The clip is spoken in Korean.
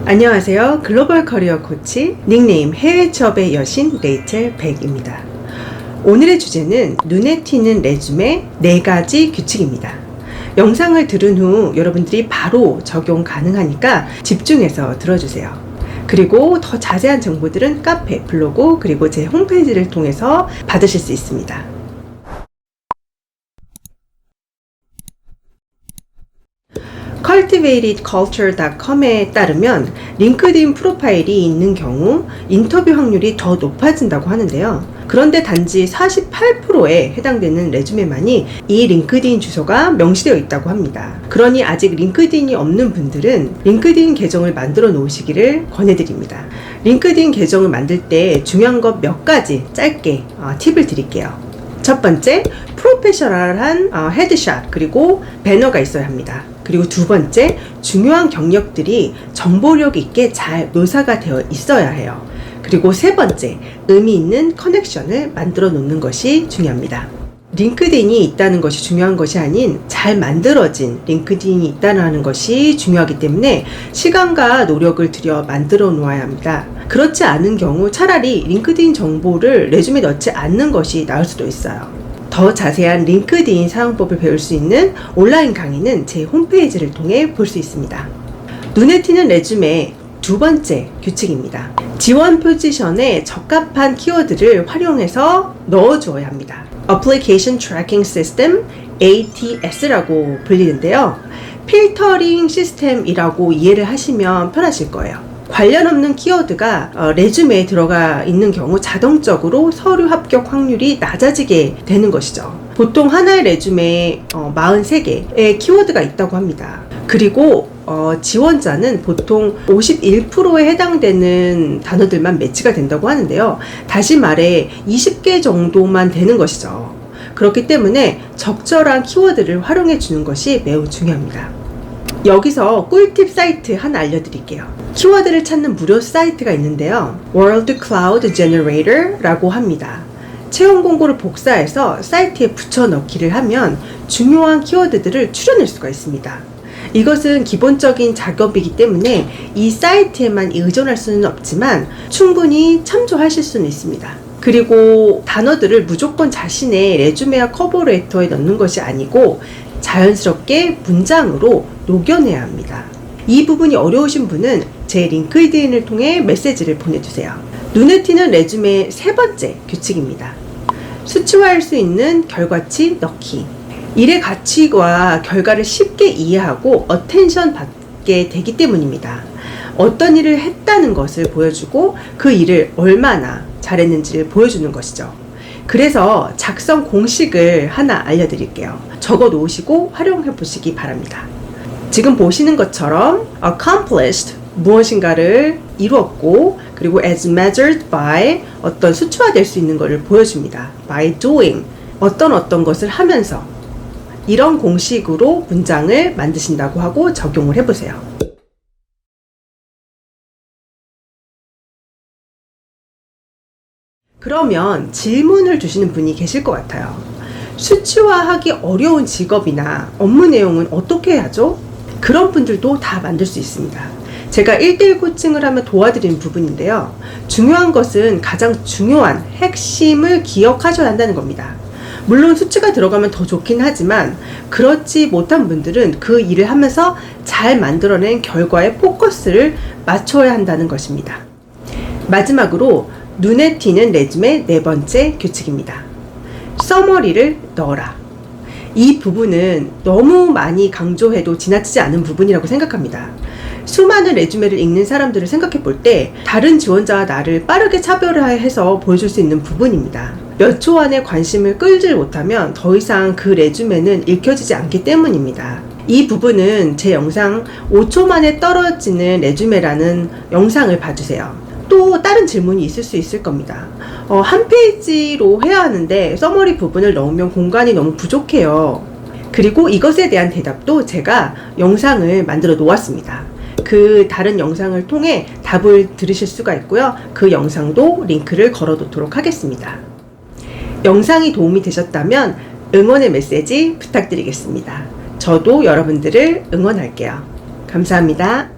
안녕하세요. 글로벌 커리어 코치 닉네임 해외 취업의 여신 레이첼 백입니다. 오늘의 주제는 눈에 튀는 레주메 4가지 규칙입니다. 영상을 들은 후 여러분들이 바로 적용 가능하니까 집중해서 들어주세요. 그리고 더 자세한 정보들은 카페, 블로그, 그리고 제 홈페이지를 통해서 받으실 수 있습니다. cultivatedculture.com에 따르면 링크드인 프로파일이 있는 경우 인터뷰 확률이 더 높아진다고 하는데요. 그런데 단지 48%에 해당되는 레주메만이 이 링크드인 주소가 명시되어 있다고 합니다. 그러니 아직 링크드인이 없는 분들은 링크드인 계정을 만들어 놓으시기를 권해드립니다. 링크드인 계정을 만들 때 중요한 것 몇 가지 짧게 팁을 드릴게요. 첫 번째, 프로페셔널한 헤드샷 그리고 배너가 있어야 합니다. 그리고 두 번째, 중요한 경력들이 정보력 있게 잘 묘사가 되어 있어야 해요. 그리고 세 번째, 의미 있는 커넥션을 만들어 놓는 것이 중요합니다. 링크드인이 있다는 것이 중요한 것이 아닌 잘 만들어진 링크드인이 있다는 것이 중요하기 때문에 시간과 노력을 들여 만들어 놓아야 합니다. 그렇지 않은 경우 차라리 링크드인 정보를 레주메에 넣지 않는 것이 나을 수도 있어요. 더 자세한 링크드인 사용법을 배울 수 있는 온라인 강의는 제 홈페이지를 통해 볼 수 있습니다. 눈에 튀는 레주메 두 번째 규칙입니다. 지원 포지션에 적합한 키워드를 활용해서 넣어주어야 합니다. Application Tracking System, ATS라고 불리는데요. 필터링 시스템이라고 이해를 하시면 편하실 거예요. 관련 없는 키워드가 레주메에 들어가 있는 경우 자동적으로 서류 합격 확률이 낮아지게 되는 것이죠. 보통 하나의 레주메에 43개의 키워드가 있다고 합니다. 그리고 지원자는 보통 51%에 해당되는 단어들만 매치가 된다고 하는데요. 다시 말해 20개 정도만 되는 것이죠. 그렇기 때문에 적절한 키워드를 활용해 주는 것이 매우 중요합니다. 여기서 꿀팁 사이트 하나 알려드릴게요. 키워드를 찾는 무료 사이트가 있는데요. World Cloud Generator라고 합니다. 채용 공고를 복사해서 사이트에 붙여 넣기를 하면 중요한 키워드들을 추려낼 수가 있습니다. 이것은 기본적인 작업이기 때문에 이 사이트에만 의존할 수는 없지만 충분히 참조하실 수는 있습니다. 그리고 단어들을 무조건 자신의 레주메와 커버레터에 넣는 것이 아니고 자연스럽게 문장으로 녹여내야 합니다. 이 부분이 어려우신 분은 제 링크드인을 통해 메시지를 보내주세요. 눈에 튀는 레주메의 세 번째 규칙입니다. 수치화할 수 있는 결과치 넣기. 일의 가치와 결과를 쉽게 이해하고 어텐션 받게 되기 때문입니다. 어떤 일을 했다는 것을 보여주고 그 일을 얼마나 잘했는지를 보여주는 것이죠. 그래서 작성 공식을 하나 알려드릴게요. 적어 놓으시고 활용해 보시기 바랍니다. 지금 보시는 것처럼 accomplished 무엇인가를 이루었고 그리고 as measured by 어떤 수치화될 수 있는 것을 보여줍니다. by doing 어떤 것을 하면서 이런 공식으로 문장을 만드신다고 하고 적용을 해보세요. 그러면 질문을 주시는 분이 계실 것 같아요. 수치화하기 어려운 직업이나 업무 내용은 어떻게 해야죠? 그런 분들도 다 만들 수 있습니다. 제가 1대1 코칭을 하며 도와드리는 부분인데요. 중요한 것은 가장 중요한 핵심을 기억하셔야 한다는 겁니다. 물론 수치가 들어가면 더 좋긴 하지만 그렇지 못한 분들은 그 일을 하면서 잘 만들어낸 결과에 포커스를 맞춰야 한다는 것입니다. 마지막으로 눈에 튀는 레주메 네 번째 규칙입니다. 서머리를 넣어라. 이 부분은 너무 많이 강조해도 지나치지 않은 부분이라고 생각합니다. 수많은 레주메를 읽는 사람들을 생각해 볼 때 다른 지원자와 나를 빠르게 차별화해서 보여줄 수 있는 부분입니다. 몇 초 안에 관심을 끌지 못하면 더 이상 그 레주메는 읽혀지지 않기 때문입니다. 이 부분은 제 영상 5초 만에 떨어지는 레주메라는 영상을 봐주세요. 또 다른 질문이 있을 수 있을 겁니다. 한 페이지로 해야 하는데 서머리 부분을 넣으면 공간이 너무 부족해요. 그리고 이것에 대한 대답도 제가 영상을 만들어 놓았습니다. 그 다른 영상을 통해 답을 들으실 수가 있고요. 그 영상도 링크를 걸어 놓도록 하겠습니다. 영상이 도움이 되셨다면 응원의 메시지 부탁드리겠습니다. 저도 여러분들을 응원할게요. 감사합니다.